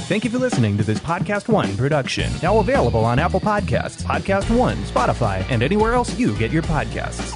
Thank you for listening to this Podcast One production. Now available on Apple Podcasts, Podcast One, Spotify, and anywhere else you get your podcasts.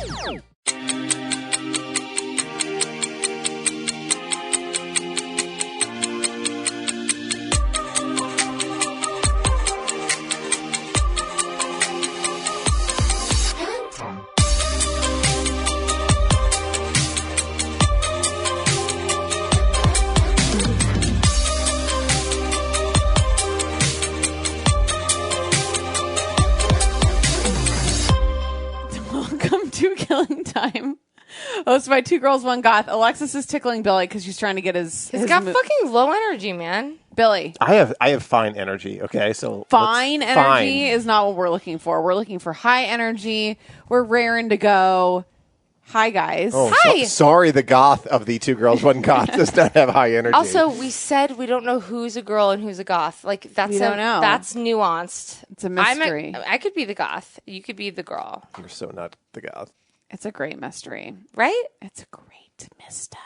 Hosted by Two Girls, One Goth. Alexis is tickling Billy because she's trying to get his He's got fucking low energy, man. Billy. I have fine energy, okay? So fine energy is not what we're looking for. We're looking for high energy. We're raring to go. Hi, guys. Oh, Hi. Sorry, the goth of the Two Girls, One Goth does not have high energy. Also, we said we don't know who's a girl and who's a goth. Like that's don't know. That's nuanced. It's a mystery. I could be the goth. You could be the girl. You're so not the goth. It's a great mystery. Right? It's a great mystery.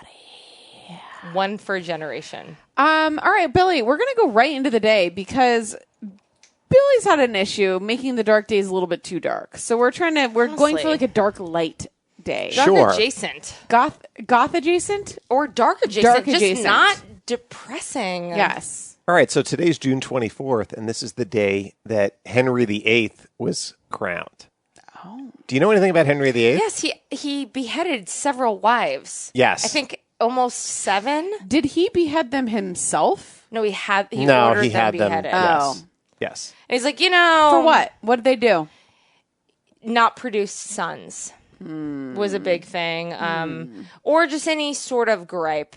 One for a generation. All right, Billy, we're going to go right into the day because Billy's had an issue making the dark days a little bit too dark. So we're going for like a dark light day. Dark adjacent. Goth adjacent? Or dark adjacent. Dark just adjacent. not depressing. Yes. All right, so today's June 24th, and this is the day that Henry VIII was crowned. Oh. Do you know anything about Henry VIII? Yes, he beheaded several wives. Yes. I think almost 7. Did he behead them himself? No, he ordered he them had them. beheaded. Oh. Yes. And he's like, For what? What did they do? Not produce sons was a big thing. Or just any sort of gripe.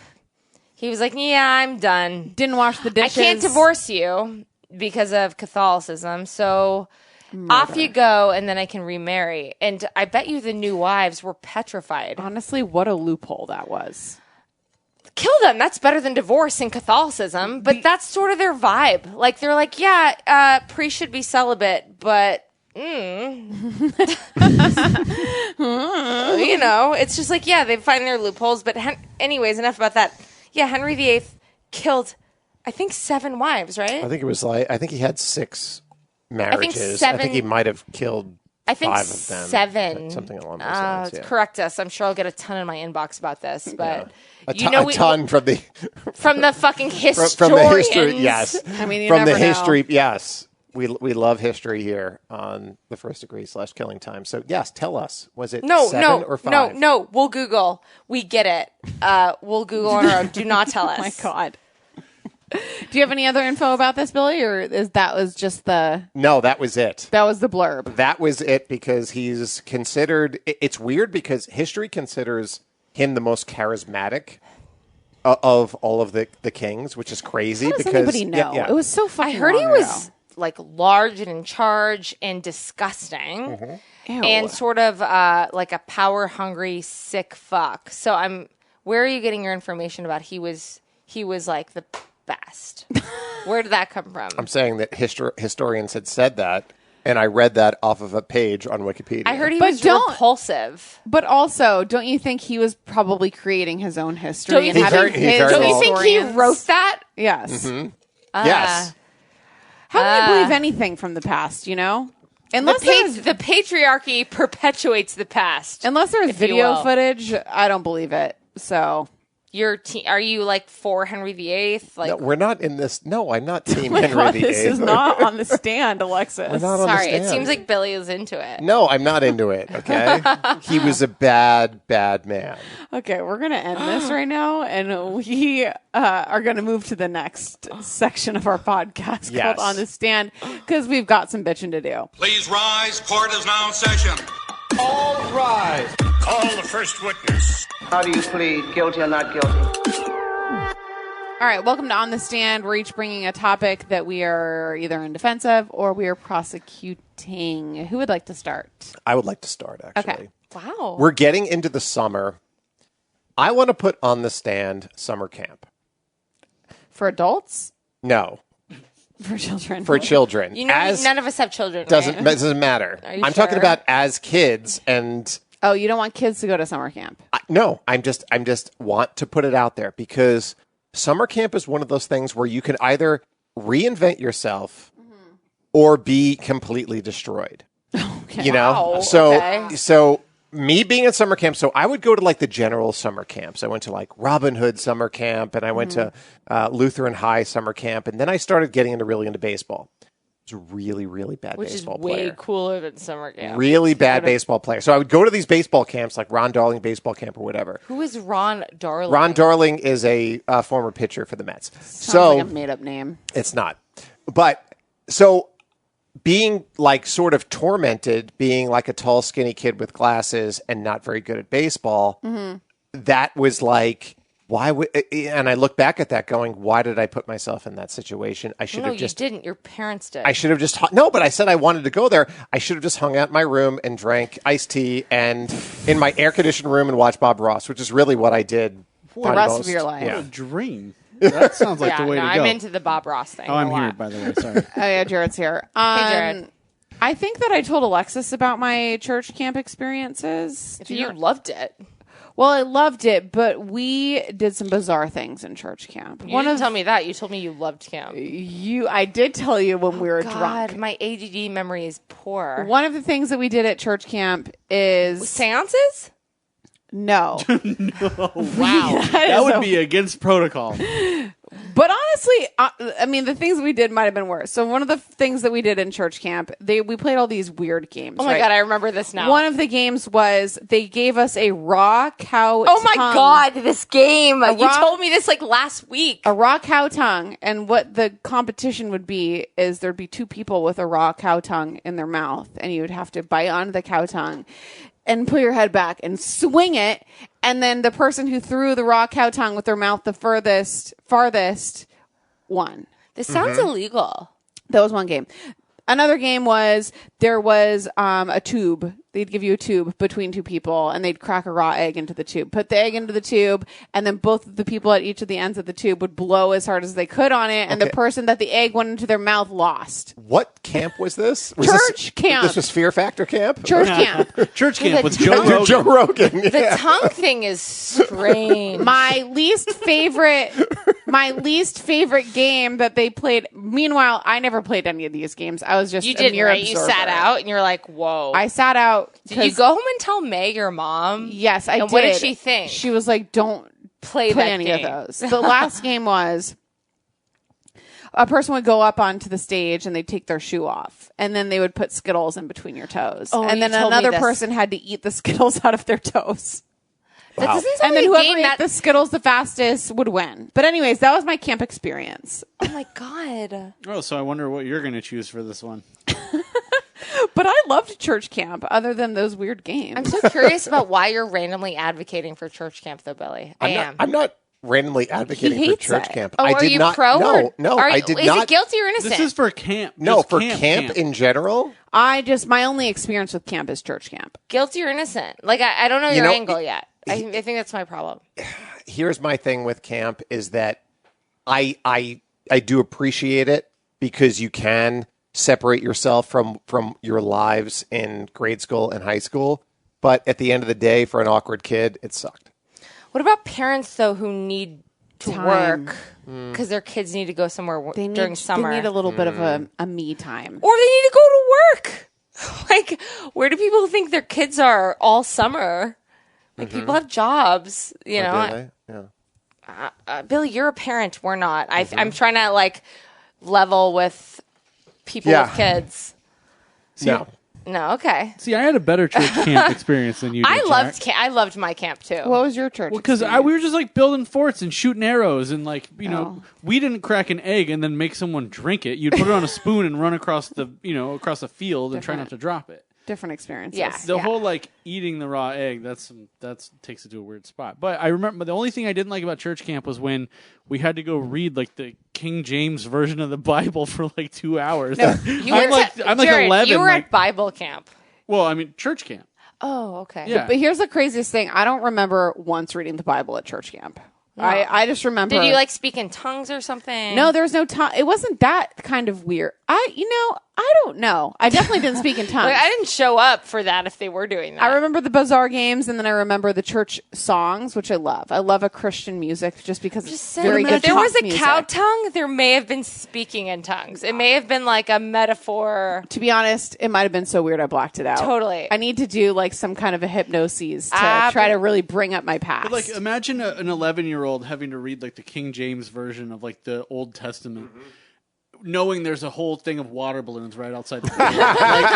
He was like, yeah, I'm done. Didn't wash the dishes. I can't divorce you because of Catholicism, so off you go, and then I can remarry. And I bet you the new wives were petrified. Honestly, what a loophole that was. Kill them. That's better than divorce in Catholicism, but that's sort of their vibe. Like, they're like, yeah, priests should be celibate, but... it's just like, yeah, they find their loopholes. But anyways, enough about that. Yeah, Henry VIII killed, I think, 7 wives, right? I think he had 6 marriages. seven- I think he might have killed 5 of them. 7. Something along those lines, yeah. Correct us. I'm sure I'll get a ton in my inbox about this. But A ton from the... from the fucking historians. From the history, yes. I mean, you from never the know. history, yes. We love history here on the First Degree / Killing Time. So, yes, tell us. Was it 7 or 5? No. We'll Google. We get it. We'll Google on our own. Do not tell us. Oh, my God. Do you have any other info about this, Billy, or was just the... No, that was it. That was the blurb. That was it because he's considered... It's weird because history considers him the most charismatic of all of the kings, which is crazy. How does because anybody know? Yeah. It was so fucking I heard he long was ago. like large and in charge and disgusting Ew. and sort of like a power hungry sick fuck. So where are you getting your information about he was like the best? Where did that come from? I'm saying that historians had said that, and I read that off of a page on Wikipedia. I heard he But was don't- repulsive. But also, don't you think he was probably creating his own history? Don't you and think having he his very Don't you well- think he historians? wrote that? Yes. Yes. How can you believe anything from the past, you know? Unless The patriarchy perpetuates the past. there's if you video will. footage, I don't believe it. So... Are you like for Henry VIII? Like, No, we're not in this. No, I'm not Team My Henry God, VIII. this is not on the stand, Alexis. We're not on the sorry, it stand. seems like Billy is into it. No, I'm not into it, okay? He was a bad man. Okay, we're going to end this right now, and we are going to move to the next section of our podcast Yes. called On the Stand, because we've got some bitching to do. Please rise. Court is now in session. All rise. Call the first witness. How do you plead, guilty or not guilty? All right, welcome to On the Stand. We're each bringing a topic that we are either in defense of or we are prosecuting. Who would like to start? I would like to start, actually. Okay. Wow. We're getting into the summer. I want to put on the stand summer camp. For adults? No, For children? for children. You know, none of us have children. doesn't matter. Are you I'm talking sure? about as kids, and Oh, you don't want kids to go to summer camp? no, I'm just want to put it out there because summer camp is one of those things where you can either reinvent yourself or be completely destroyed. Okay. You know? Wow, So, okay. so me being in summer camp, so I would go to like the general summer camps. I went to like Robin Hood summer camp, and I went to Lutheran High summer camp, and then I started getting really into baseball. I was a really, really bad Which is baseball way player. cooler than summer camp. Really bad baseball player. So I would go to these baseball camps, like Ron Darling baseball camp or whatever. Who is Ron Darling? Ron Darling is a former pitcher for the Mets. Sounds like a made-up name. It's not. But so being like sort of tormented, being like a tall, skinny kid with glasses and not very good at baseball, that was like, why would, and I look back at that going, why did I put myself in that situation? I should No, have just, you didn't. Your parents did. I should have just, no, but I said I wanted to go there. I should have just hung out in my room and drank iced tea and in my air conditioned room and watched Bob Ross, which is really what I did. The rest of your life. Yeah. What a dream. That sounds like yeah, the way no, to go. I'm into the Bob Ross thing. Oh, I'm a here, lot. by the way. Sorry. Oh, yeah, Jared's here. Jared. I think that I told Alexis about my church camp experiences. You loved it. Well, I loved it, but we did some bizarre things in church camp. You didn't tell me that. You told me you loved camp. I did tell you when we were God, drunk. my ADD memory is poor. One of the things that we did at church camp is Seances? no. Wow. That would be against protocol. But honestly, I mean, the things we did might have been worse. So one of the things that we did in church camp, we played all these weird games. Oh my right? God, I remember this now. One of the games was they gave us a raw cow Oh my tongue. God, this game. You raw- told me this like last week. A raw cow tongue, and what the competition would be is there'd be two people with a raw cow tongue in their mouth, and you would have to bite onto the cow tongue and pull your head back and swing it, and then the person who threw the raw cow tongue with their mouth the farthest won. This sounds illegal. That was one game. Another game was there was a tube. They'd give you a tube between two people, and they'd crack a raw egg into the tube. Put the egg into the tube, and then both of the people at each of the ends of the tube would blow as hard as they could on it, and the person that the egg went into their mouth lost. What camp was this? Church camp. This was Fear Factor camp? Church camp. Church camp with the Joe tongue- Rogan. Joe Rogan. The tongue thing is strange. My least favorite game that they played. Meanwhile, I never played any of these games. I was just You a did, mere right? You observer. sat out and you're like, whoa. I sat out. Did you go home and tell Meg, your mom? Yes, I did. And what did she think? She was like, "Don't Play play that any game. of those." The last game was a person would go up onto the stage and they'd take their shoe off, and then they would put Skittles in between your toes, Oh, and you then told me another this. person had to eat the Skittles out of their toes. That doesn't sound And then like a whoever game ate the Skittles the fastest would win. But anyways, that was my camp experience. Oh my God. Oh, so I wonder what you're going to choose for this one. But I loved church camp, other than those weird games. I'm so curious about why you're randomly advocating for church camp, though, Billy. I'm not randomly advocating for hates church it. camp. Oh, I are did you not. pro? No, I did is not. Is it guilty or innocent? This is for camp. No, Just for camp in general. my only experience with camp is church camp. Guilty or innocent? Like, I don't know your know, angle yet. I think that's my problem. Here's my thing with camp is that I do appreciate it because you can separate yourself from your lives in grade school and high school. But at the end of the day, for an awkward kid, it sucked. What about parents, though, who need to Time. work because their kids need to go somewhere They need, during summer? They need a little bit of a me time. or they need to go to work. Like, where do people think their kids are all summer? Like, people have jobs, you know. Yeah. Billy, you're a parent. We're not. I'm trying to, like, level with people Yeah. with kids. No. No, okay. See, I had a better church camp experience than you did, I loved my camp, too. What was your church? Because experience? we were just like building forts and shooting arrows and like we didn't crack an egg and then make someone drink it. You'd put it on a spoon and run across the field and try not to drop it. Different experiences. Yeah. The whole like eating the raw egg that's takes it to a weird spot. But I remember the only thing I didn't like about church camp was when we had to go read like the King James version of the Bible for like 2 hours. You I'm were like Jared, 11. You were like, at Bible camp. well, I mean church camp. Oh, okay. Yeah. But here's the craziest thing. I don't remember once reading the Bible at church camp. I just remember. Did you like speak in tongues or something? No, there was no tongue. It wasn't that kind of weird. I don't know. I definitely didn't speak in tongues. Like, I didn't show up for that if they were doing that. I remember the Bazaar games, and then I remember the church songs, which I love. I love a Christian music just because it's very good. If there was a music. cow tongue, there may have been speaking in tongues. It may have been like a metaphor. To be honest, it might have been so weird I blocked it out. Totally. I need to do like some kind of a hypnosis to try to really bring up my past. But like, imagine an 11-year-old having to read like the King James version of like the Old Testament. Knowing there's a whole thing of water balloons right outside the door. Like,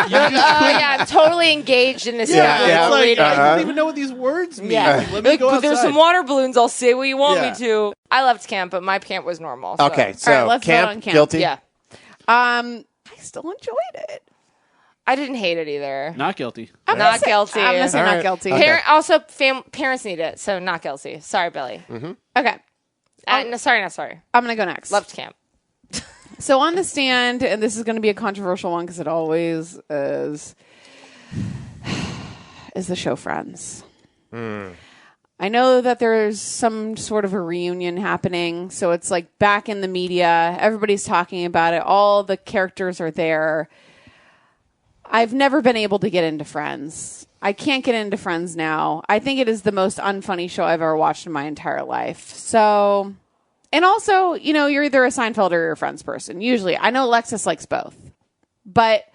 yeah, I'm totally engaged in this. It's like, I don't even know what these words mean. Yeah. Like, let me go but outside. there's some water balloons. I'll say what you want me to. I loved camp, but my camp was normal. So. Okay, so All right, let's vote on camp. guilty? Yeah. I still enjoyed it. I didn't hate it either. Not guilty. Not guilty. I'm going to say All not right. guilty. Okay. Also, parents need it, so not guilty. Sorry, Billy. Okay. No, sorry, not sorry. I'm going to go next. Loved camp. So on the stand, and this is going to be a controversial one because it always is the show Friends. I know that there's some sort of a reunion happening, so it's like back in the media. Everybody's talking about it. All the characters are there. I've never been able to get into Friends. I can't get into Friends now. I think it is the most unfunny show I've ever watched in my entire life. So... And also, you're either a Seinfeld or you're a Friends person. Usually. I know Alexis likes both. But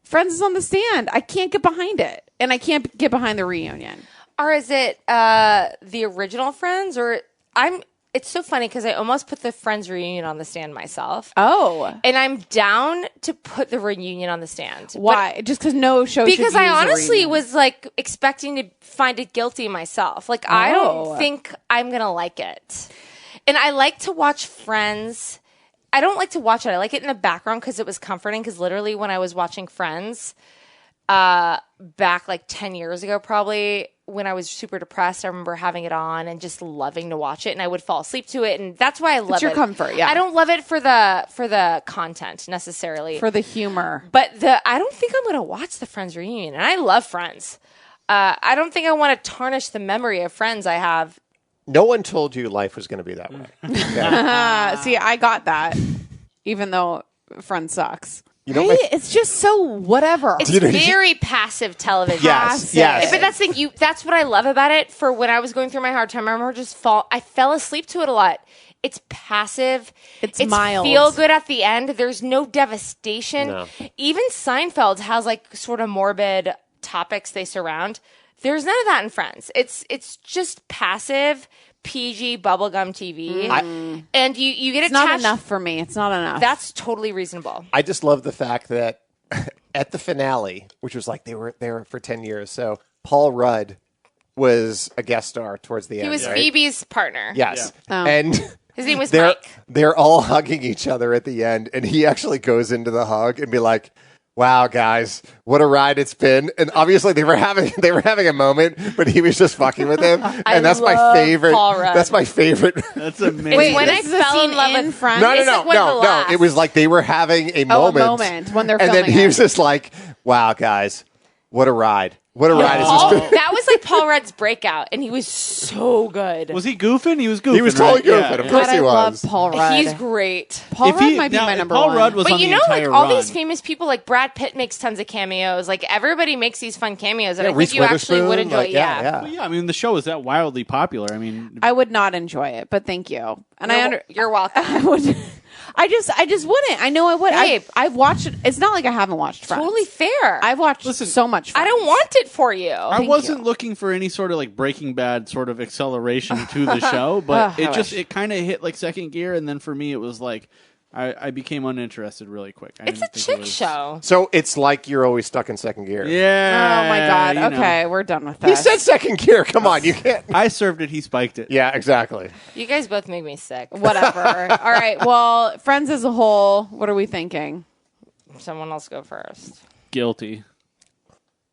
Friends is on the stand. I can't get behind it. And I can't get behind the reunion. Or is it the original Friends? Or it's so funny because I almost put the Friends reunion on the stand myself. Oh. And I'm down to put the reunion on the stand. Why? Just because no show should Because I use a honestly reunion. was like expecting to find it guilty myself. Like, I don't think I'm going to like it. And I like to watch Friends. I don't like to watch it. I like it in the background because it was comforting. Because literally when I was watching Friends back like 10 years ago probably, when I was super depressed, I remember having it on and just loving to watch it. And I would fall asleep to it. And that's why I love it. It's your comfort, yeah. I don't love it for the content necessarily. For the humor. But I don't think I'm going to watch the Friends reunion. And I love Friends. I don't think I want to tarnish the memory of Friends I have. No one told you life was going to be that way. Okay. See, I got that. Even though Friends sucks. Right? It's just so whatever. It's very passive television. Yes. But that's the thing. That's what I love about it. For when I was going through my hard time, I remember I fell asleep to it a lot. It's passive. It's mild. Feel good at the end. There's no devastation. No. Even Seinfeld has like sort of morbid topics they surround. There's none of that in Friends. It's just passive, PG, bubblegum TV. And you get it's attached. not enough for me. It's not enough. That's totally reasonable. I just love the fact that at the finale, which was like they were there for 10 years, so Paul Rudd was a guest star towards the end. He was right? Phoebe's partner. Yes. Oh. And His name was they're, Mike. They're all hugging each other at the end, and he actually goes into the hug and be like, wow, guys, what a ride it's been. And obviously they were having a moment, but he was just fucking with him. And that's my favorite. Paul Rudd. That's my favorite. That's amazing. Wait, when I This is a fell in scene love in with Friends? No. laugh. It was like they were having a a moment. moment when they're and then filming he it. was just like, wow, guys, what a ride. What a ride has this been. That was like Paul Rudd's breakout, and he was so good. Was he goofing? He was goofing. He was totally right? goofing. Of Yeah. course God, he I was. love Paul Rudd. He's great. Paul If Rudd he- might be now, my if number Paul one. Rudd was But on you the know, like entire all run. these famous people, like Brad Pitt makes tons of cameos. Like everybody makes these fun cameos, and Yeah, I Reese think you actually would Witherspoon, enjoy. like, Yeah. Well, yeah, I mean, the show is that wildly popular. I mean, I would not enjoy it, but thank you. And You're welcome. I would. I just wouldn't. I know I would. Babe. I've watched it. It's not like I haven't watched Friends. Totally fair. I've watched Listen, so much I Friends. don't want it for you. I wasn't looking for any sort of like Breaking Bad sort of acceleration to the show, but I wish. it kind of hit like second gear, and then for me it was like I became uninterested really quick. It's a didn't think it chick was- show. So it's like you're always stuck in second gear. Yeah. Oh my god. you know. Okay, we're done with He that. said second gear. Come on, you can't. I served it. He spiked it. Yeah, exactly. You guys both make me sick. Whatever. All right. Well, Friends as a whole. What are we thinking? Someone else go first. Guilty.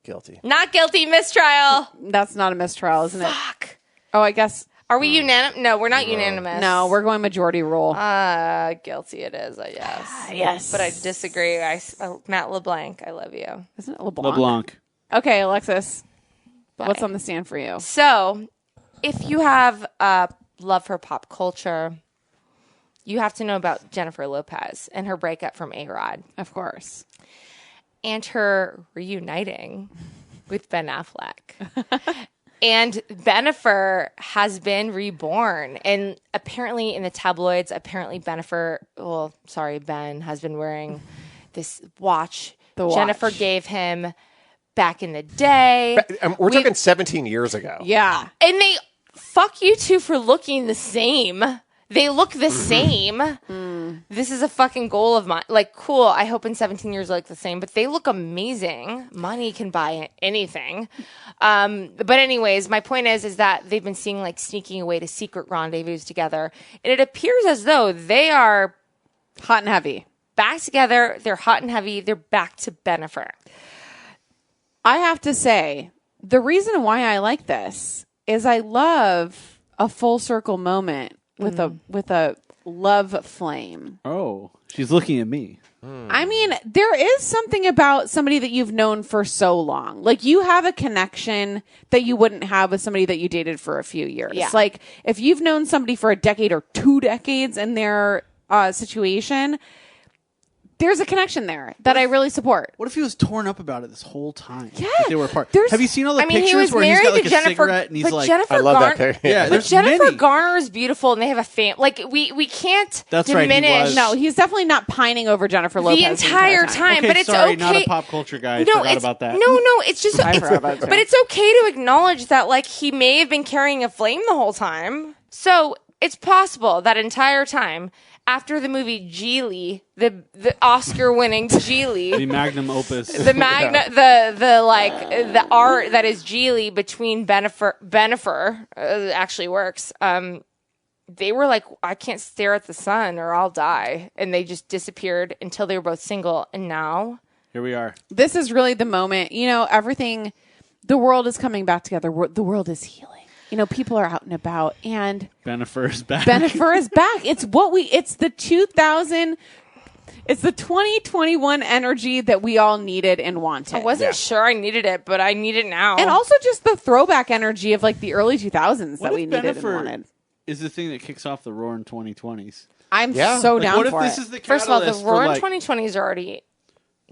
Guilty. Not guilty. Mistrial. That's not a mistrial, isn't it? Fuck. Oh, I guess. Are we unanimous? No, we're not unanimous. No, we're going majority rule. Guilty. It is. I guess. Yes. But I disagree. Matt LeBlanc. I love you. Isn't it LeBlanc? LeBlanc. Okay, Alexis. What's on the stand for you? So, if you have love for pop culture, you have to know about Jennifer Lopez and her breakup from A-Rod. Of course. And her reuniting with Ben Affleck. And Bennifer has been reborn. And apparently in the tabloids, Ben has been wearing this watch Jennifer gave him back in the day. We're talking 17 years ago. Yeah. And they fuck you two for looking the same. They look the same. This is a fucking goal of mine. Like, cool. I hope in 17 years they look the same, but they look amazing. Money can buy anything. But anyways, my point is that they've been seeing like sneaking away to secret rendezvous together. And it appears as though they are hot and heavy. Back together. They're hot and heavy. They're back to Bennifer. I have to say, the reason why I like this is I love a full circle moment with a love flame. Oh, she's looking at me. I mean, there is something about somebody that you've known for so long. Like, you have a connection that you wouldn't have with somebody that you dated for a few years. Yeah. Like, if you've known somebody for a decade or 2 decades in their situation, there's a connection there that I really support. What if he was torn up about it this whole time? Yeah. Like they were apart. Have you seen all the he pictures was where he's got married like to a Jennifer, cigarette and he's but like, Jennifer I love that Garner. picture. yeah, But there's Jennifer many. Garner is beautiful, and they have a family. Like we can't That's right, he diminish was. No, he's definitely not pining over Jennifer Lopez the entire time. Okay, but it's sorry, okay. not a pop culture guy. I No, forgot it's about that. no. It's just I forgot about it too. but it's okay to acknowledge that like he may have been carrying a flame the whole time. So it's possible that entire time after the movie Geely, the Oscar-winning Geely, The magnum opus. the art that is Geely between Bennifer actually works. They were like, I can't stare at the sun or I'll die, and they just disappeared until they were both single, and now Here we are. This is really the moment. You know, everything, the world is coming back together. The world is healing. You know, people are out and about, and Bennifer is back. Bennifer is back. It's the 2021 energy that we all needed and wanted. I wasn't sure I needed it, but I need it now. And also just the throwback energy of like the early 2000s What that if we needed and Bennifer wanted. is the thing that kicks off the roaring 2020s? I'm Yeah. so Like, down what for if this it. is the First of all, the catalyst for, roaring like, 2020s are already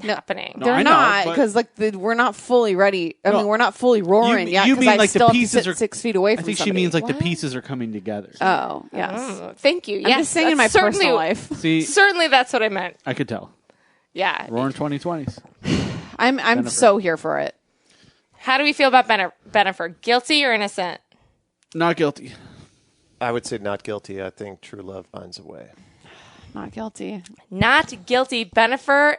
happening. No, They're I know, not but- because we're not fully ready. I mean, we're not fully roaring yet. You 'cause mean I like still the have to pieces sit are 6 feet away I from think somebody. she means like the What? pieces are coming together. Oh yes. Thank you. I'm Yes, just saying in my that's certainly- personal life. See, Certainly, that's what I meant. I could tell. Yeah. Roaring 2020s. I'm Bennifer. so here for it. How do we feel about Bennifer? Guilty or innocent? Not guilty. I would say not guilty. I think true love finds a way. Not guilty. Not guilty. Bennifer,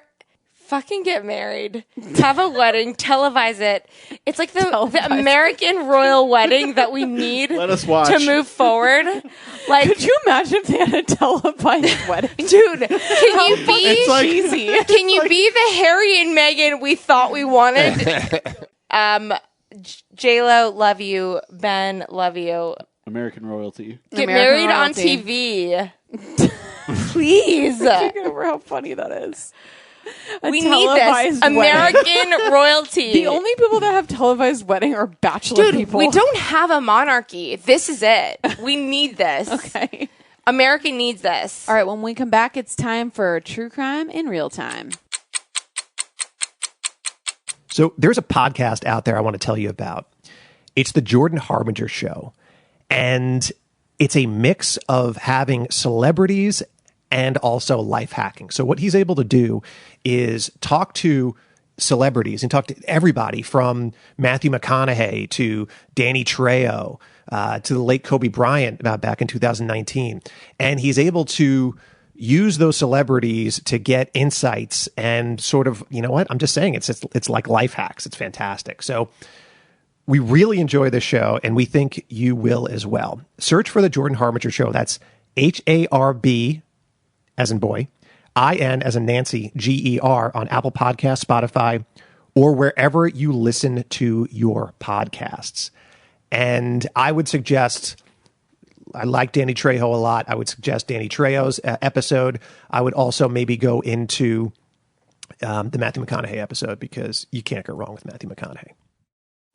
fucking get married. Have a wedding. Televise it. It's like the American royal wedding that we need Let us watch. to move forward. Like, Could you imagine if they had a televised wedding? dude, can you be It's like- cheesy? Can you be the Harry and Meghan we thought we wanted? J-Lo, love you. Ben, love you. American royalty. Get American married on royalty. TV. Please. Get over how funny that is. We need this. televised wedding. American royalty. The only people that have televised wedding are bachelor Dude, people. we don't have a monarchy. This is it. We need this. Okay. America needs this. All right. When we come back, it's time for True Crime in Real Time. So there's a podcast out there I want to tell you about. It's the Jordan Harbinger Show. And it's a mix of having celebrities and also life hacking. So what he's able to do is talk to celebrities and talk to everybody from Matthew McConaughey to Danny Trejo to the late Kobe Bryant back in 2019. And he's able to use those celebrities to get insights and sort of, you know what, I'm just saying it's like life hacks. It's fantastic. So we really enjoy this show, and we think you will as well. Search for the Jordan Harbinger Show. That's HARB, as in boy, IN as in Nancy, GER on Apple Podcasts, Spotify, or wherever you listen to your podcasts. And I would suggest, I like Danny Trejo a lot. I would suggest Danny Trejo's episode. I would also maybe go into the Matthew McConaughey episode because you can't go wrong with Matthew McConaughey.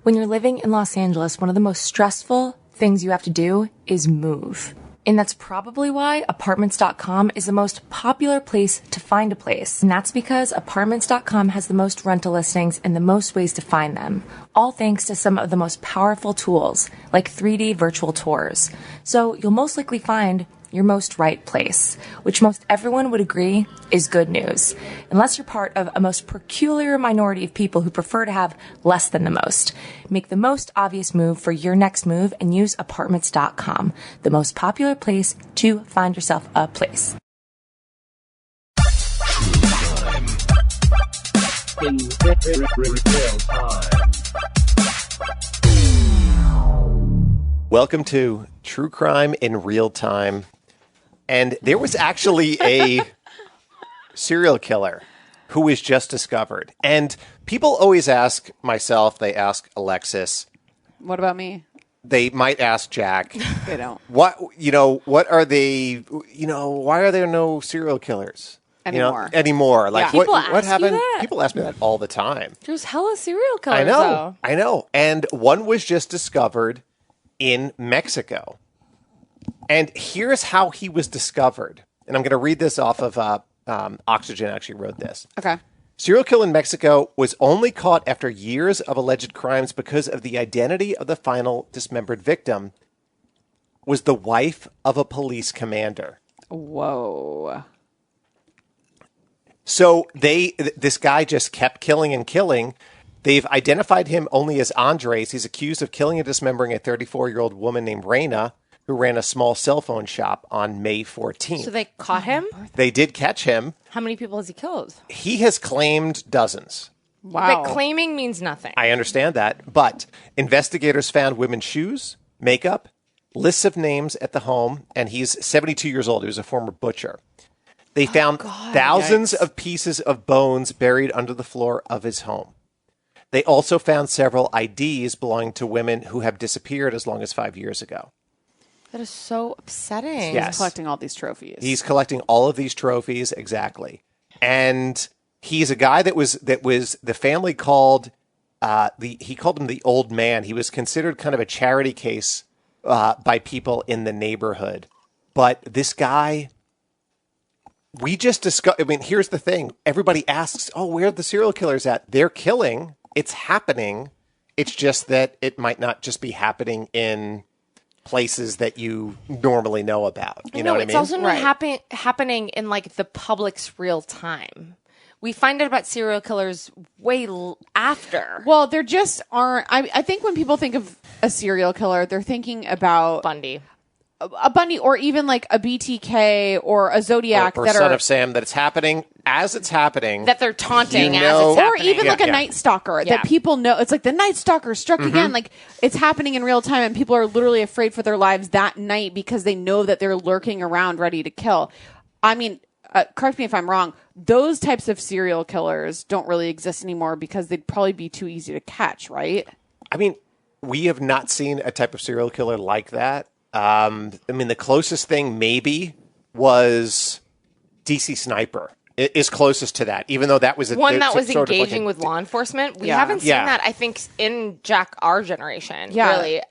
When you're living in Los Angeles, one of the most stressful things you have to do is move. And that's probably why Apartments.com is the most popular place to find a place. And that's because Apartments.com has the most rental listings and the most ways to find them. All thanks to some of the most powerful tools, like 3D virtual tours. So you'll most likely find your most right place, which most everyone would agree is good news, unless you're part of a most peculiar minority of people who prefer to have less than the most. Make the most obvious move for your next move and use Apartments.com, the most popular place to find yourself a place. In real time. Welcome to True Crime in Real Time. And there was actually a serial killer who was just discovered. And people always ask myself, they ask Alexis, What about me? they might ask Jack, They don't. what are they, why are there no serial killers? Anymore. Like, Yeah. People what ask you happened? that? People ask me that all the time. There's hella serial killers, I know. though. I know. And one was just discovered in Mexico. And here's how he was discovered. And I'm going to read this off of Oxygen actually wrote this. Okay. Serial killer in Mexico was only caught after years of alleged crimes because of the identity of the final dismembered victim was the wife of a police commander. Whoa. So this guy just kept killing and killing. They've identified him only as Andres. He's accused of killing and dismembering a 34-year-old woman named Reina, who ran a small cell phone shop on May 14th. So they caught him? They did catch him. How many people has he killed? He has claimed dozens. Wow. But claiming means nothing. I understand that. But investigators found women's shoes, makeup, lists of names at the home, and he's 72 years old. He was a former butcher. They found thousands of pieces of bones buried under the floor of his home. They also found several IDs belonging to women who have disappeared as long as 5 years ago. That is so upsetting. Yes. He's collecting all these trophies. He's collecting all of these trophies, exactly. And he's a guy that was the family called he called him the old man. He was considered kind of a charity case by people in the neighborhood. But this guy, we just discussed. I mean, here's the thing. Everybody asks, "Oh, where are the serial killers at?" They're killing. It's happening. It's just that it might not just be happening in places that you normally know about. You know what I mean? It's also not happening in like the public's real time. We find out about serial killers way after. Well, there just aren't. I think when people think of a serial killer, they're thinking about Bundy. A Bundy, or even like a BTK or a Zodiac or that Son are of Sam, that it's happening as it's happening. That they're taunting You as know- it's or happening. even like a Yeah. Night Stalker Yeah. that people know. It's like the Night Stalker struck again. Like it's happening in real time, and people are literally afraid for their lives that night because they know that they're lurking around ready to kill. I mean, correct me if I'm wrong. Those types of serial killers don't really exist anymore because they'd probably be too easy to catch, right? I mean, we have not seen a type of serial killer like that. I mean, the closest thing maybe was DC Sniper. It is closest to that, even though that was One that was sort of like engaging with law enforcement. We Yeah. haven't seen Yeah. that, I think, in Jack, our generation, Yeah. really.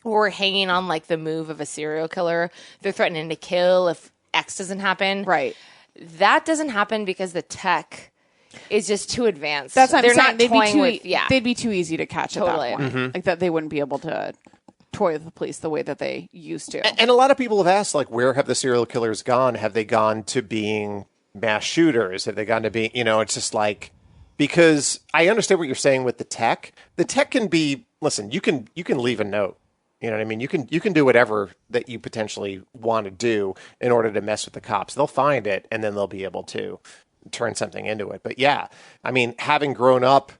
We're hanging on like the move of a serial killer. They're threatening to kill if X doesn't happen. Right. That doesn't happen because the tech is just too advanced. That's what I'm They're saying. not toying with, They'd be too easy to catch Totally. at that point. Like that, they wouldn't be able to toy with the police the way that they used to. And a lot of people have asked, like, where have the serial killers gone? Have they gone to being mass shooters? Have they gone to being, it's just like, because I understand what you're saying with the tech. The tech can be, listen, you can leave a note. You know what I mean? You can do whatever that you potentially want to do in order to mess with the cops. They'll find it, and then they'll be able to turn something into it. But yeah, I mean, having grown up,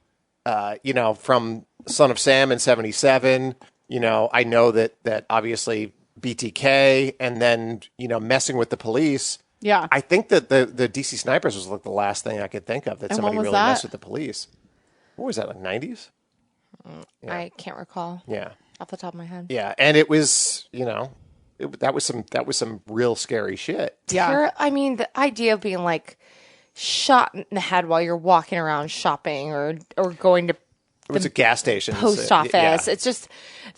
from Son of Sam in 77, I know that obviously BTK, and then, messing with the police. Yeah. I think that the DC Snipers was like the last thing I could think of that And somebody when was really that? messed with the police. What was that, like 90s? I can't recall Yeah. off the top of my head. Yeah, and it was, that was some real scary shit. Yeah. I mean, the idea of being like shot in the head while you're walking around shopping or going to It was a gas station. post office. It's just,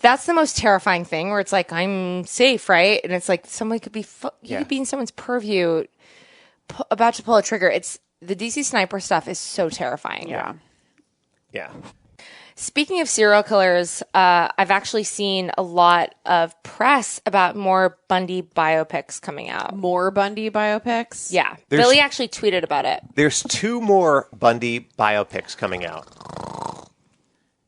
that's the most terrifying thing where it's like, I'm safe, right? And it's like, someone could be, you could be in someone's purview about to pull a trigger. It's, the DC sniper stuff is so terrifying. Yeah. Yeah. Speaking of serial killers, I've actually seen a lot of press about more Bundy biopics coming out. More Bundy biopics? Yeah. Billy actually tweeted about it. There's 2 more Bundy biopics coming out.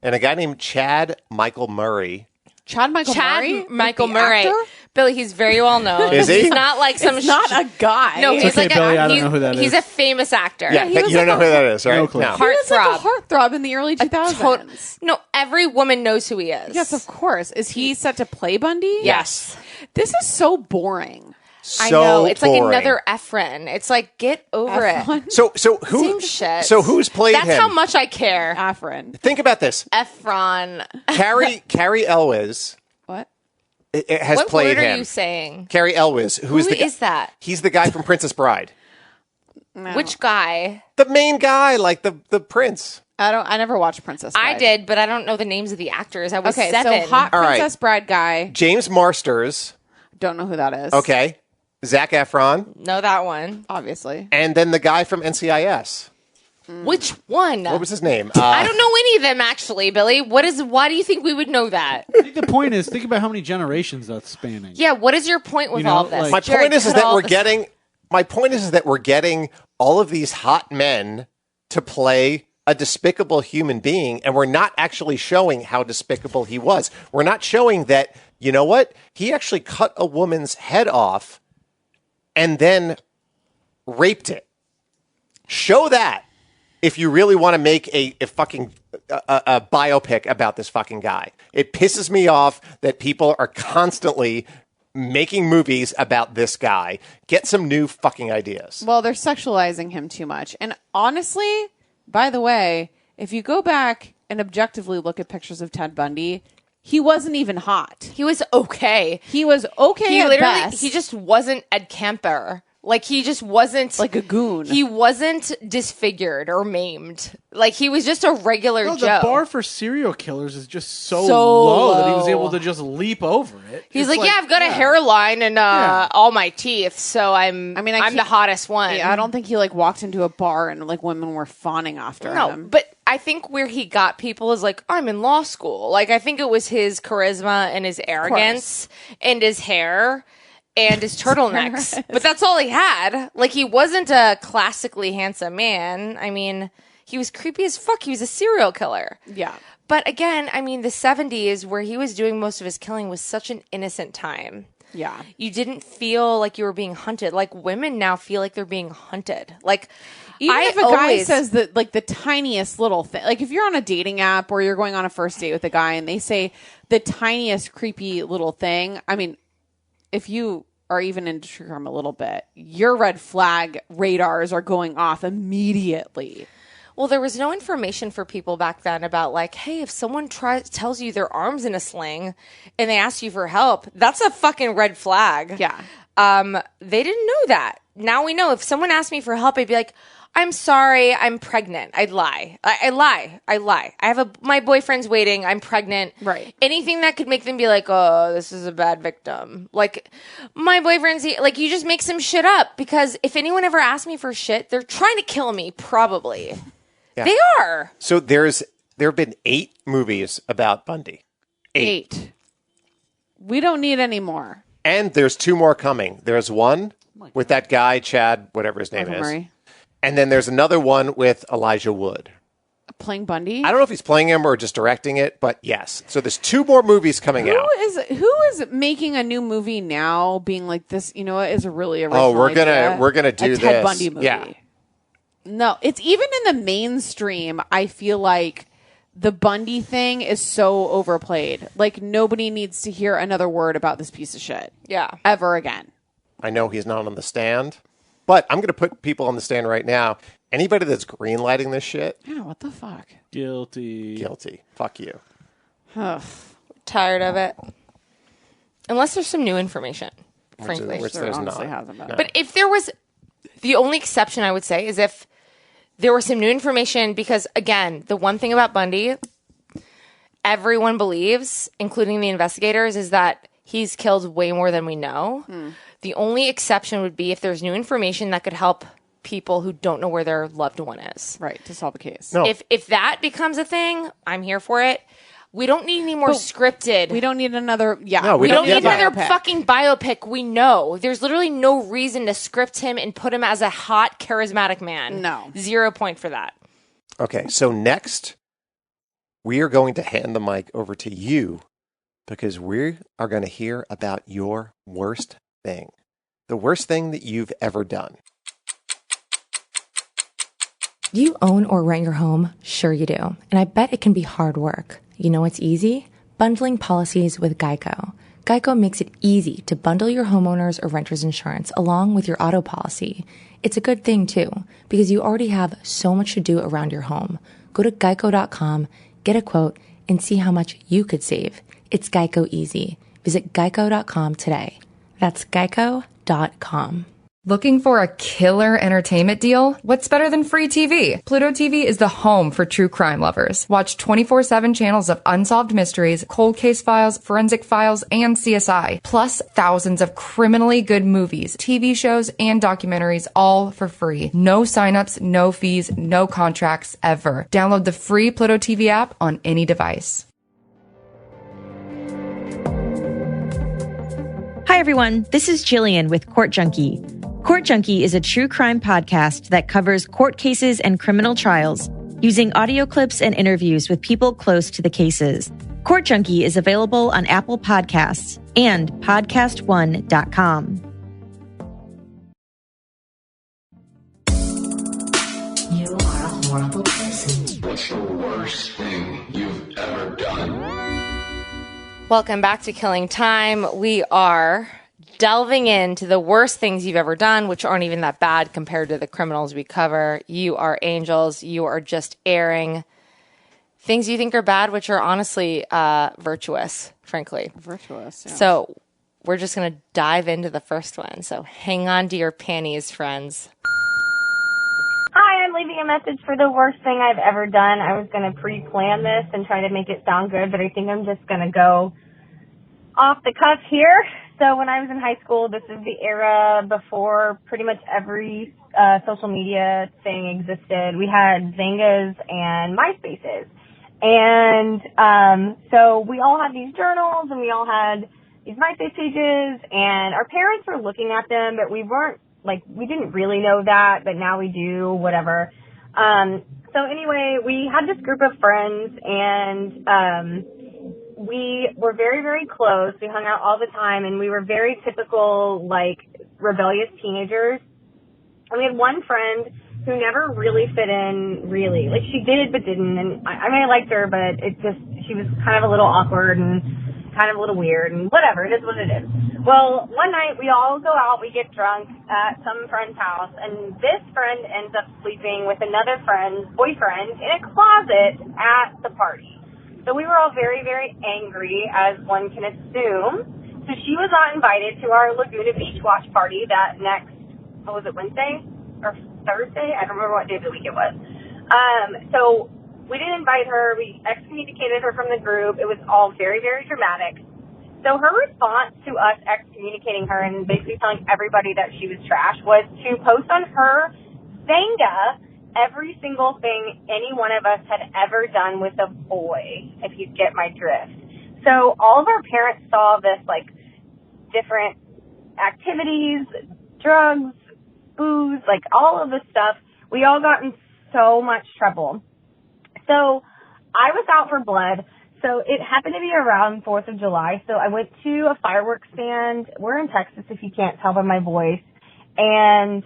And a guy named Chad Michael Murray. Chad Michael Murray. Actor? Billy, he's very well known. Is he? He's not like some... It's not a guy. No, he's okay, like Billy, I don't he's, know who that he's is. a famous actor. Yeah, you don't know who that is, right? No clue. He was like a heartthrob in the early 2000s. No, every woman knows who he is. Yes, of course. Is he set to play Bundy? Yes. This is so boring. So I know. It's boring. like another Efren. It's like, get over it. So who? Same shit. So who's played That's him? how much I care. Afrin. Think about this. Efron. Carrie Elwes What? has What played word him. are you saying? Carrie Elwes, who is Who is that? He's the guy from Princess Bride. No. Which guy? The main guy, like the prince. I never watched Princess Bride. I did, but I don't know the names of the actors. I was Okay, 7. so hot All right. Princess Bride guy. James Marsters. Don't know who that is. Okay. Zac Efron. Know that one. Obviously. And then the guy from NCIS. Which one? What was his name? I don't know any of them, actually, Billy. Why do you think we would know that? I think the point is, think about how many generations that's spanning. Yeah, what is your point with You know, all of this? like- My Jared, point is cut that all we're this- getting. My point is that we're getting all of these hot men to play a despicable human being, and we're not actually showing how despicable he was. We're not showing that, you know what? He actually cut a woman's head off and then raped it. Show that if you really want to make a fucking a biopic about this fucking guy. It pisses me off that people are constantly making movies about this guy. Get some new fucking ideas. Well, they're sexualizing him too much. And honestly, by the way, if you go back and objectively look at pictures of Ted Bundy, he wasn't even hot. He was okay. He was okay He at literally, best. he just wasn't Ed Kemper. Like, he just wasn't... like a goon. He wasn't disfigured or maimed. Like, he was just a regular No, Joe. the bar for serial killers is just so, So low that he was low. able to just leap over it. He's It's like, yeah, I've got a hairline and all my teeth, so I'm I the hottest one. I don't think he like walked into a bar and like women were fawning after No, him. but I think where he got people is like, I'm in law school. Like, I think it was his charisma and his arrogance and his hair and his turtlenecks. But that's all he had. Like, he wasn't a classically handsome man. I mean, he was creepy as fuck. He was a serial killer. Yeah. But again, I mean, the 70s where he was doing most of his killing was such an innocent time. Yeah. You didn't feel like you were being hunted. Like, women now feel like they're being hunted. Like, Even I if a guy always- says that, like the tiniest little thing, like if you're on a dating app or you're going on a first date with a guy and they say the tiniest creepy little thing, I mean, if you are even into true crime a little bit, your red flag radars are going off immediately. Well, there was no information for people back then about like, hey, if someone tells you their arm's in a sling and they ask you for help, that's a fucking red flag. Yeah. They didn't know that. Now we know. If someone asked me for help, I'd be like, I'm sorry, I'm pregnant. I'd lie. I lie. I have my boyfriend's waiting. I'm pregnant. Right. Anything that could make them be like, oh, this is a bad victim. Like, my boyfriend's like, you just make some shit up because if anyone ever asks me for shit, they're trying to kill me. Probably. Yeah. They are. So there have been 8 movies about Bundy. 8. We don't need any more. And there's 2 more coming. There's one with that guy, Chad, whatever his name is. Murray. And then there's another one with Elijah Wood. Playing Bundy? I don't know if he's playing him or just directing it, but yes. So there's 2 more movies coming out. Who is making a new movie now being like this, you know what, is a really original Oh, we're idea? gonna do a Ted this. Bundy movie. Yeah. No, it's even in the mainstream, I feel like the Bundy thing is so overplayed. Like nobody needs to hear another word about this piece of shit. Yeah. Ever again. I know he's not on the stand, but I'm going to put people on the stand right now. Anybody that's greenlighting this shit, Yeah, what the fuck? Guilty. guilty. Fuck you. Tired of it. Unless there's some new information, frankly. Which There there's honestly not. hasn't been. No. But if there was, the only exception I would say is if there was some new information, because again, the one thing about Bundy, everyone believes, including the investigators, is that he's killed way more than we know. The only exception would be if there's new information that could help people who don't know where their loved one is. Right, to solve a case. No. If that becomes a thing, I'm here for it. We don't need any more scripted. We don't need another. Yeah, No, We don't need another biopic. fucking biopic. We know. There's literally no reason to script him and put him as a hot, charismatic man. No. 0 point for that. Okay, so next, we are going to hand the mic over to you because we are going to hear about your worst thing. The worst thing that you've ever done. Do you own or rent your home? Sure you do. And I bet it can be hard work. You know what's easy? Bundling policies with Geico. Geico makes it easy to bundle your homeowners or renters insurance along with your auto policy. It's a good thing too, because you already have so much to do around your home. Go to geico.com, get a quote, and see how much you could save. It's Geico easy. Visit geico.com today. That's geico.com. Looking for a killer entertainment deal? What's better than free TV? Pluto TV is the home for true crime lovers. Watch 24/7 channels of unsolved mysteries, cold case files, forensic files, and CSI, plus thousands of criminally good movies, TV shows, and documentaries, all for free. No signups, no fees, no contracts, ever. Download the free Pluto TV app on any device. Hi, everyone. This is Jillian with Court Junkie. Court Junkie is a true crime podcast that covers court cases and criminal trials using audio clips and interviews with people close to the cases. Court Junkie is available on Apple Podcasts and podcastone.com. You are a horrible person. What's the worst thing you've ever done? Welcome back to Killing Time. We are delving into the worst things you've ever done, which aren't even that bad compared to the criminals we cover. You are angels. You are just airing things you think are bad, which are honestly virtuous, frankly. Virtuous. Yeah. So we're just going to dive into the first one. So hang on to your panties, friends. Hi, I'm leaving a message for the worst thing I've ever done. I was going to pre-plan this and try to make it sound good, but I think I'm just going to go off the cuff here. So when I was in high school, this is the era before pretty much every social media thing existed. We had Zyngas and MySpaces. And so we all had these journals and we all had these MySpace pages, and our parents were looking at them, but we weren't, like, we didn't really know that, but now we do, whatever. So anyway, we had this group of friends, and we were very, very close. We hung out all the time, and we were very typical, like, rebellious teenagers. And we had one friend who never really fit in, really. Like, she did but didn't, and I mean, I liked her, but it just, she was kind of a little awkward and kind of a little weird, and whatever, it is what it is. Well, one night we all go out, we get drunk at some friend's house, and this friend ends up sleeping with another friend's boyfriend in a closet at the party. So we were all very, very angry, as one can assume. So she was not invited to our Laguna Beach watch party that next, what was it, Wednesday or Thursday? I don't remember what day of the week it was. So we didn't invite her. We excommunicated her from the group. It was all very, very dramatic. So her response to us excommunicating her and basically telling everybody that she was trash was to post on her Zanga every single thing any one of us had ever done with a boy, if you get my drift. So all of our parents saw this, like, different activities, drugs, booze, like, all of this stuff. We all got in so much trouble. So I was out for blood. So it happened to be around 4th of July. So I went to a fireworks stand. We're in Texas, if you can't tell by my voice. And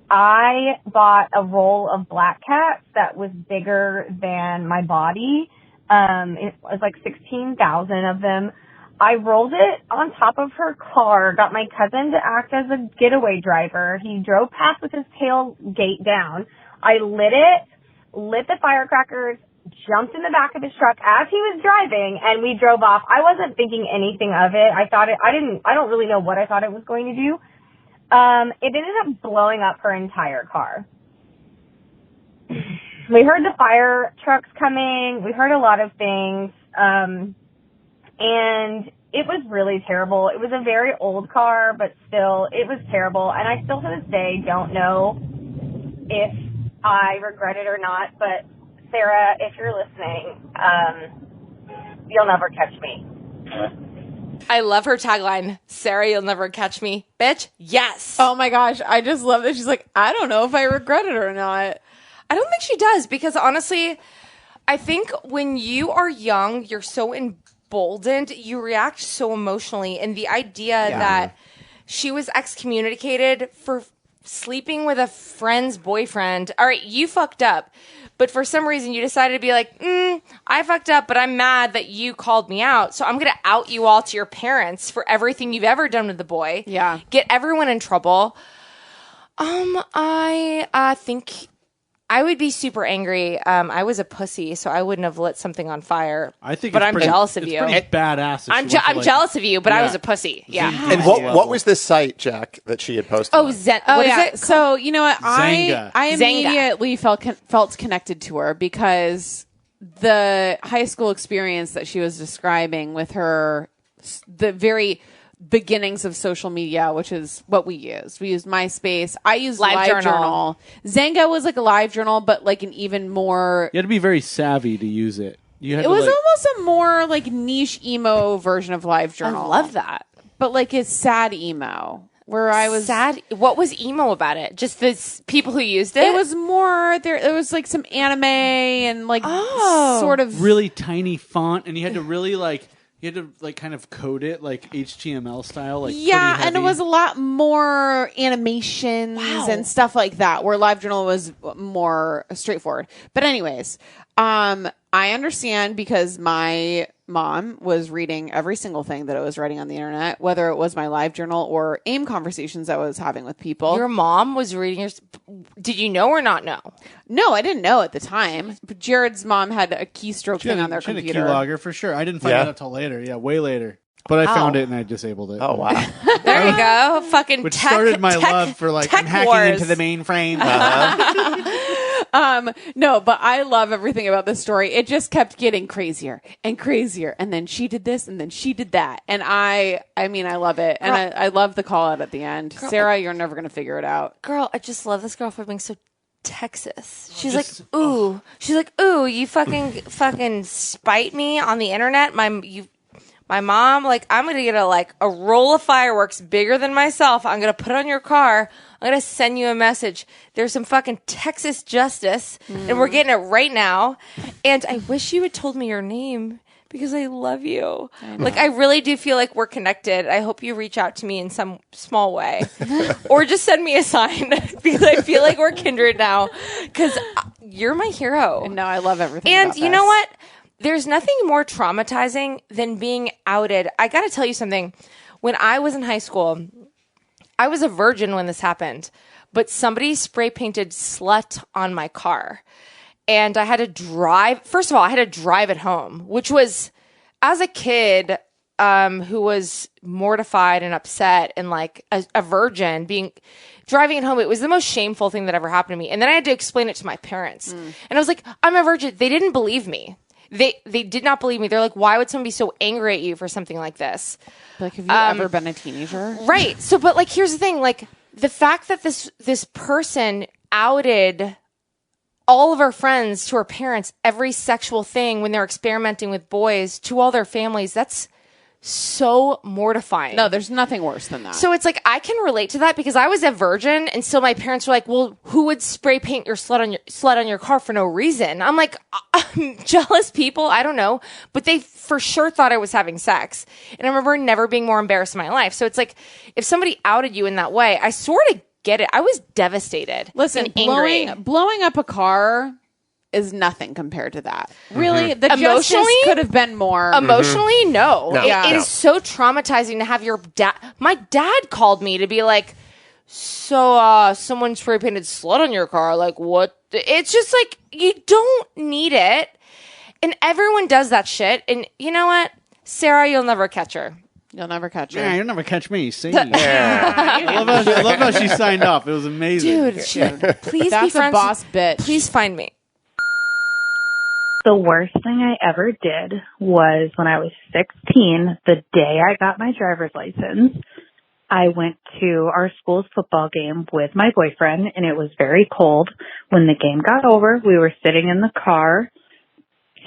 I bought a roll of Black Cats that was bigger than my body. It was like 16,000 of them. I rolled it on top of her car, got my cousin to act as a getaway driver. He drove past with his tailgate down. I lit it, lit the firecrackers, jumped in the back of his truck as he was driving, and we drove off. I wasn't thinking anything of it. I don't really know what I thought it was going to do. It ended up blowing up her entire car. we heard the fire trucks coming. We heard a lot of things. And it was really terrible. It was a very old car, but still, it was terrible. And I still to this day don't know if I regret it or not. But Sarah, if you're listening, you'll never catch me. I love her tagline. Sarah, you'll never catch me. Bitch, yes. Oh my gosh. I just love that. She's like, I don't know if I regret it or not. I don't think she does, because honestly, I think when you are young, you're so emboldened, you react so emotionally. And the idea that she was excommunicated for sleeping with a friend's boyfriend. All right, you fucked up. But for some reason, you decided to be like, I fucked up, but I'm mad that you called me out. So I'm going to out you all to your parents for everything you've ever done with the boy. Yeah. Get everyone in trouble. I think I would be super angry. I was a pussy, so I wouldn't have lit something on fire. I think, but I'm jealous of it's you. Pretty badass. I'm jealous of you, but I was a pussy. Yeah. And what was this site, Jack, that she had posted? Oh, Zen. What is it? So you know what? Zanga. I immediately felt connected to her because the high school experience that she was describing with her, the very beginnings of social media, which is what we used. We used MySpace. I used LiveJournal. Zanga was like a LiveJournal, but like an even more. You had to be very savvy to use it. It was almost a more like niche emo version of LiveJournal. I love that. But like it's sad emo. Where I was sad. What was emo about it? Just the people who used it? It was more there. It was like some anime and like sort of really tiny font, and you had to really like. You had to like kind of code it like HTML style, like and it was a lot more animations and stuff like that. Where LiveJournal was more straightforward. But anyways, I understand because my mom was reading every single thing that I was writing on the internet, whether it was my LiveJournal or AIM conversations I was having with people. Your mom was reading your. Did you know or not know? No, I didn't know at the time. But Jared's mom had a keystroke thing on their computer. She had a keylogger for sure. I didn't find that out till later. Yeah, way later. But I found it and I disabled it. Oh, wow. There you go. Fucking Which started my love for like I'm hacking wars. into the mainframe. No, but I love everything about this story. It just kept getting crazier and crazier. And then she did this and then she did that. And I mean, I love it. And I love the call out at the end. Sarah, you're never going to figure it out. Girl, I just love this girl for being so Texas. She's like, ooh. She's like, ooh, you fucking spite me on the internet. My mom, like, I'm going to get a roll of fireworks bigger than myself. I'm going to put it on your car. I'm going to send you a message. There's some fucking Texas justice, and we're getting it right now. And I wish you had told me your name because I love you. I really do feel like we're connected. I hope you reach out to me in some small way. Or just send me a sign because I feel like we're kindred now because you're my hero. No, I love everything And about you know what? There's nothing more traumatizing than being outed. I got to tell you something. When I was in high school, I was a virgin when this happened, but somebody spray painted slut on my car. And I had to drive. First of all, I had to drive it home, which was, as a kid who was mortified and upset and like a virgin driving it home, it was the most shameful thing that ever happened to me. And then I had to explain it to my parents. And I was like, I'm a virgin. They didn't believe me. They did not believe me. They're like, why would someone be so angry at you for something like this? Like, have you ever been a teenager? Right. So, but like, here's the thing. Like, the fact that this person outed all of our friends to our parents, every sexual thing when they're experimenting with boys to all their families, that's so mortifying. No, there's nothing worse than that. So it's like, I can relate to that because I was a virgin and still my parents were like, well, who would spray paint your slut on your car for no reason? I'm like, jealous people. I don't know. But they for sure thought I was having sex. And I remember never being more embarrassed in my life. So it's like, if somebody outed you in that way, I sort of get it. I was devastated. Listen, and angry. blowing up a car is nothing compared to that. Really, the justice could have been more. Emotionally, no. It is is so traumatizing to have your dad. My dad called me to be like, so someone spray painted slut on your car. Like, what? It's just like, you don't need it. And everyone does that shit. And you know what? Sarah, you'll never catch her. You'll never catch her. Yeah, you'll never catch me. See? I love how she signed off. It was amazing. Dude, please be friends. That's a boss bitch. Please find me. The worst thing I ever did was when I was 16, the day I got my driver's license, I went to our school's football game with my boyfriend, and it was very cold. When the game got over, we were sitting in the car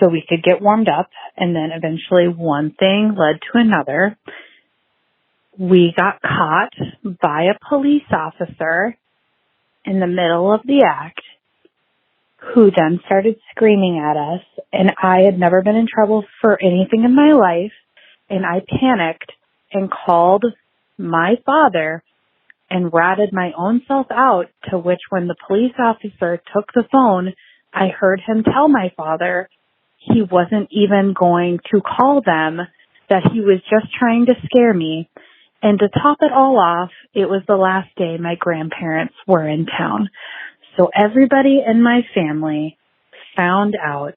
so we could get warmed up, and then eventually one thing led to another. We got caught by a police officer in the middle of the act, who then started screaming at us, and I had never been in trouble for anything in my life, and I panicked and called my father and ratted my own self out, to which when the police officer took the phone, I heard him tell my father he wasn't even going to call them, that he was just trying to scare me. And to top it all off, it was the last day my grandparents were in town. So everybody in my family found out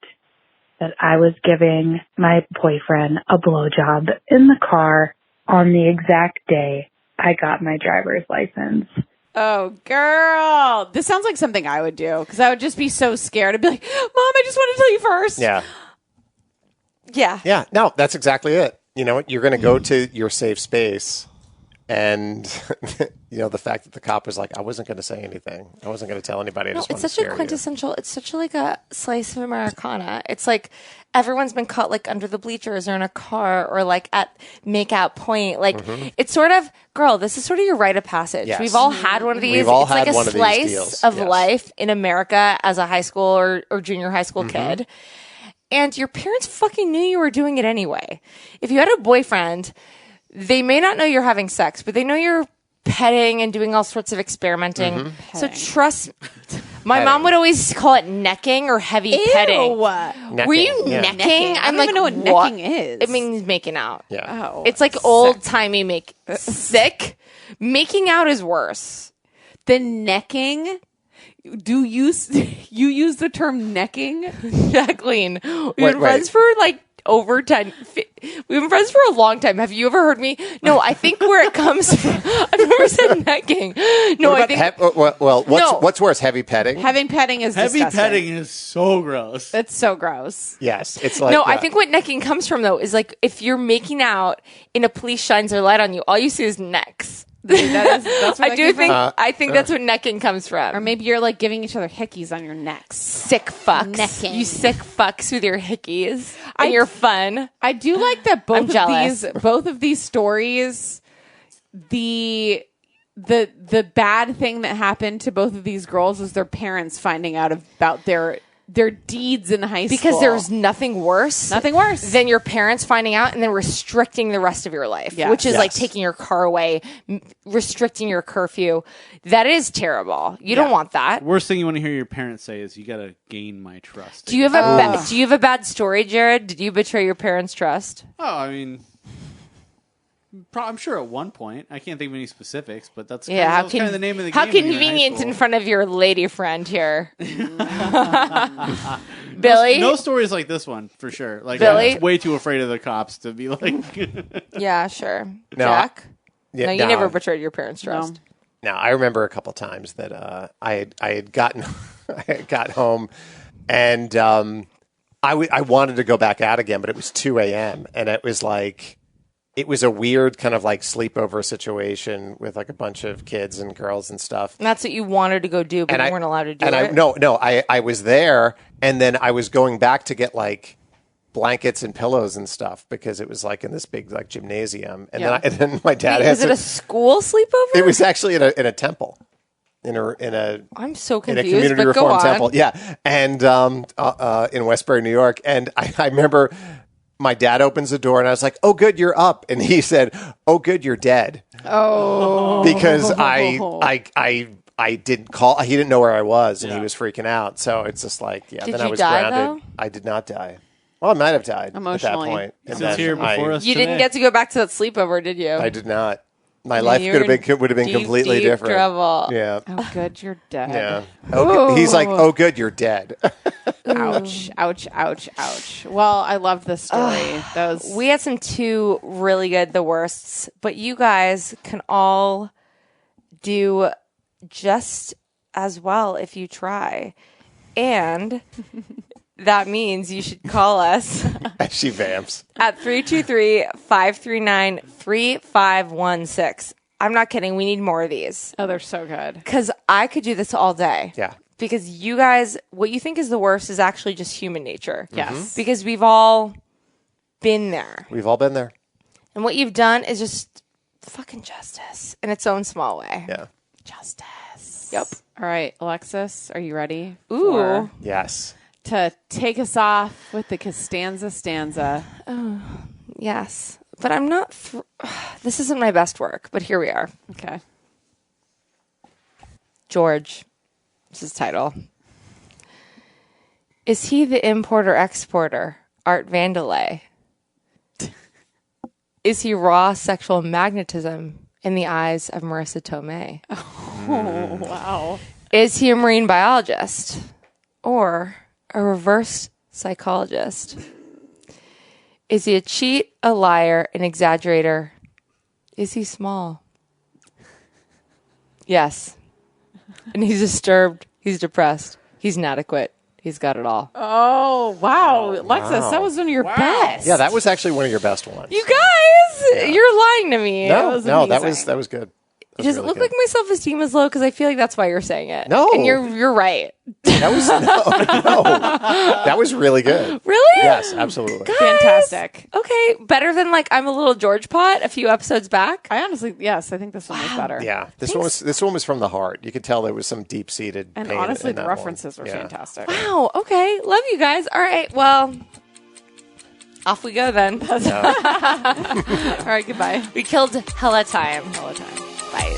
that I was giving my boyfriend a blowjob in the car on the exact day I got my driver's license. Oh, girl. This sounds like something I would do, because I would just be so scared. I'd be like, Mom, I just want to tell you first. Yeah. Yeah. Yeah. No, that's exactly it. You know, you're going to go to your safe space. And, you know, the fact that the cop was like, I wasn't going to say anything. I wasn't going to tell anybody. I just it's wanted to such a scare quintessential, it's such like a slice of Americana. It's like everyone's been caught like under the bleachers or in a car or like at make-out point. Like it's sort of, girl, this is sort of your rite of passage. Yes. We've all had one of these. We've all it's had like one a of these slice deals. of Yes. life in America as a high school or junior high school kid. And your parents fucking knew you were doing it anyway. If you had a boyfriend, they may not know you're having sex, but they know you're petting and doing all sorts of experimenting. So trust. My mom would always call it necking or heavy petting. Were you necking? I don't even know what necking is. It means making out. Yeah. Oh, It's like old timey sick. Making out is worse. the necking. Do you use the term necking? Jacqueline, we've been friends for like over 10. We've been friends for a long time. Have you ever heard me? No, I think where it comes from. I've never said necking. No, I think. What's worse, heavy petting? Heavy petting is Heavy disgusting. petting is so gross. That's so gross. Yes, it's like No, I think what necking comes from though is like if you're making out and a police shines their light on you, all you see is necks. That's I do think I think that's what necking comes from. Or maybe you're like giving each other hickeys on your necks. Sick fucks. Necking. You sick fucks with your hickeys. And you're fun. I do like that I'm jealous. both of these stories, the bad thing that happened to both of these girls was their parents finding out about their deeds in high school. Because there's nothing worse than your parents finding out and then restricting the rest of your life, which is like taking your car away, restricting your curfew. That is terrible. You don't want that. Worst thing you want to hear your parents say is, "You got to gain my trust." Do you have a bad story, Jared? Did you betray your parents' trust? Oh, I mean, I'm sure at one point. I can't think of any specifics, but that's kind of the name of the game. How convenient in front of your lady friend here. Billy? No stories like this one, for sure. Like, Billy? I'm way too afraid of the cops to be like... Yeah, sure. No, Jack? Yeah, no, you never betrayed your parents' trust. No, I remember a couple times that I had gotten I had got home and I wanted to go back out again, but it was 2 a.m. and it was like... It was a weird kind of like sleepover situation with like a bunch of kids and girls and stuff. And that's what you wanted to go do, but you weren't allowed to do it. I was there, and then I was going back to get like blankets and pillows and stuff because it was like in this big like gymnasium. And then my dad was it a school sleepover? It was actually in a temple. In a I'm so confused. In a community but reform go on. temple, yeah, and in Westbury, New York, and I remember. My dad opens the door and I was like, "Oh, good, you're up." And he said, "Oh, good, you're dead." Oh, because I didn't call. He didn't know where I was, and he was freaking out. So it's just like, Did then you I was die, grounded. though? I did not die. Well, I might have died Emotionally. at that point. And It's here before us You today. didn't get to go back to that sleepover, did you? I did not. My life would have been completely deep different. Trouble. Yeah. Oh, good, you're dead. Yeah. Oh, he's like, "Oh, good, you're dead." Ouch! Ouch! Ouch! Ouch! Well, I loved this story. We had some two really good the worsts, but you guys can all do just as well if you try. And that means you should call us She vamps. at 323-539-3516. I'm not kidding. We need more of these. Oh, they're so good. Because I could do this all day. Yeah. Because you guys, what you think is the worst is actually just human nature. Yes. Because we've all been there. We've all been there. And what you've done is just fucking justice in its own small way. Yeah. Justice. Yep. All right, Alexis, are you ready? Ooh. Yes. To take us off with the Costanza stanza. Oh, yes. But I'm not... this isn't my best work, but here we are. Okay. George. This is title. Is he the importer-exporter, Art Vandelay? Is he raw sexual magnetism in the eyes of Marissa Tomei? Oh, wow. Is he a marine biologist or a reverse psychologist? Is he a cheat, a liar, an exaggerator? Is he small? Yes. And he's disturbed. He's depressed. He's inadequate. He's got it all. Oh, wow. Alexis, that was one of your best. Yeah, that was actually one of your best ones. You guys, you're lying to me. No, that was good. Does it look like my self-esteem is low? Because I feel like that's why you're saying it. No. And you're right. That was no. That was really good. Really? Yes, absolutely. Guys, fantastic. Okay, better than like I'm a little George Pot a few episodes back. I honestly, yes, I think this one was better. Yeah, this one was from the heart. You could tell there was some deep-seated And pain honestly, in the that references one. were Yeah. fantastic. Wow. Okay. Love you guys. All right. Well, off we go then. All right, goodbye. We killed hella time. Hella time. Bye.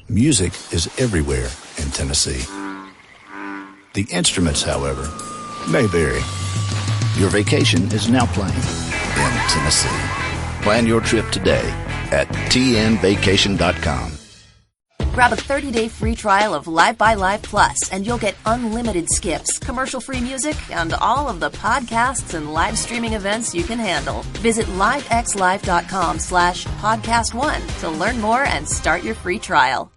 Music is everywhere in Tennessee. The instruments, however, may vary. Your vacation is now planned in Tennessee. Plan your trip today at tnvacation.com. Grab a 30-day free trial of Live by Live Plus, and you'll get unlimited skips, commercial-free music, and all of the podcasts and live streaming events you can handle. Visit livexlive.com/podcast1 to learn more and start your free trial.